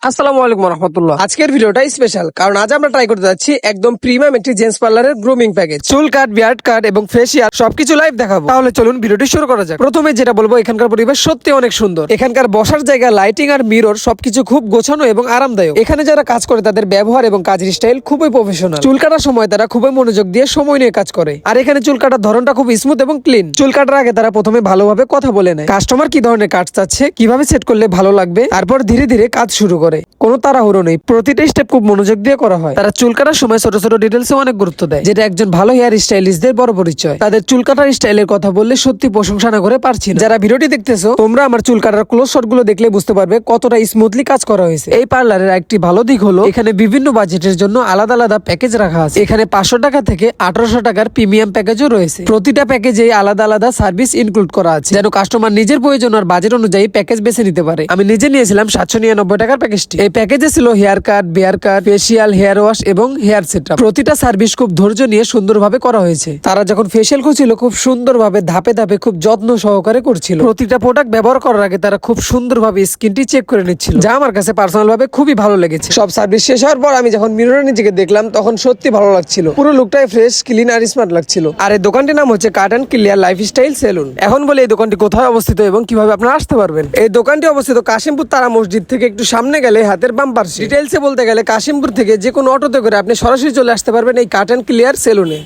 আসসালামু আলাইকুম রহমতুল্লাহ। আজকের ভিডিওটা স্পেশাল কারণ আজ আমরা ট্রাই করতে যাচ্ছি একদম প্রিমিয়াম একটি জেন্টস পার্লারের গ্রুমিং প্যাকেজ। চুল কাট, বিয়ার্ড কাট এবং ফেসিয়াল সবকিছু লাইভ দেখাবো। তাহলে চলুন ভিডিওটি শুরু করা যাক। প্রথমে যেটা বলবো, এখানকার পরিবেশ সত্যি অনেক সুন্দর। এখানকার বসার জায়গা, লাইটিং আর মিরর সবকিছু খুব গোছানো এবং আরামদায়ক। এখানে যারা কাজ করে তাদের ব্যবহার এবং কাজের স্টাইল খুবই প্রফেশনাল। চুল কাটার সময় তারা খুবই মনোযোগ দিয়ে সময় নিয়ে কাজ করে। আর এখানে চুল কাটার ধরনটা খুব স্মুথ এবং ক্লিন। চুল কাটার আগে তারা প্রথমে ভালোভাবে কথা বলে নেয়, কাস্টমার কি ধরনের কাট চাচ্ছে, কিভাবে সেট করলে ভালো লাগবে, তারপর ধীরে ধীরে কাজ শুরু করে। কোনো তাড়াহুড়ো নেই, প্রতিটা স্টেপ খুব মনোযোগ দিয়ে করা হয়। তারা চুল কাটার সময় ছোট ছোট ডিটেলসে অনেক গুরুত্ব দেয়, যেটা একজন ভালো হেয়ার স্টাইলিস্টদের বড় পরিচয়। তাদের চুল কাটার স্টাইলের কথা বললে সত্যি প্রশংসা না করে পারছি না। যারা ভিডিওটি দেখতেছো, তোমরা আমার চুল কাটার ক্লোজ শট গুলো দেখলে বুঝতে পারবে কতটা স্মুথলি কাজ করা হয়েছে। এই পার্লারের একটি ভালো দিক হলো এখানে বিভিন্ন বাজেটের জন্য আলাদা আলাদা প্যাকেজ রাখা আছে। এখানে 500 টাকা থেকে 1800 টাকার প্রিমিয়াম প্যাকেজও রয়েছে। প্রতিটা প্যাকেজে আলাদা আলাদা সার্ভিস ইনক্লুড করা আছে, যেন কাস্টমার নিজের প্রয়োজন আর বাজেট অনুযায়ী প্যাকেজ বেছে নিতে পারে। আমি নিজে নিয়েছিলাম 799 টাকার প্যাকেজটি। এই প্যাকেজে ছিল হেয়ার কাট, বিয়ার কাট, ফেসিয়াল, হেয়ার ওয়াশ এবং হেয়ার সেটআপ। প্রতিটা সার্ভিস খুব ধৈর্য নিয়ে সুন্দরভাবে করা হয়েছে। তারা যখন ফেসিয়াল করছিল খুব সুন্দরভাবে ধাপে ধাপে খুব যত্ন সহকারে করছিল। প্রতিটা প্রোডাক্ট ব্যবহার করার আগে তারা খুব সুন্দরভাবে স্কিনটি চেক করে নিচ্ছিল, যা আমার কাছে পার্সোনাল ভাবে খুবই ভালো লেগেছে। সব সার্ভিস শেষ হওয়ার পর আমি যখন মিররে নিজেকে দেখলাম তখন সত্যি ভালো লাগছিল। পুরো লুকটাই ফ্রেশ, ক্লিন আর স্মার্ট লাগছিল। আর এই দোকানটির নাম হচ্ছে কাট এন্ড ক্লিয়ার লাইফস্টাইল সেলুন। এখন বলে এই দোকানটি কোথায় অবস্থিত এবং কিভাবে আপনারা আসতে পারবেন। এই দোকানটি অবস্থিত কাশিমপুর তারা মসজিদ থেকে একটু সামনে গেলে হাতের বাম পাশে। ডিটেইলসে বলতে গেলে কাশিমপুর থেকে যে কোনো অটোতে করে আপনি সরাসরি চলে আসতে পারবেন এই কাট এন্ড ক্লিয়ার সেলুনে।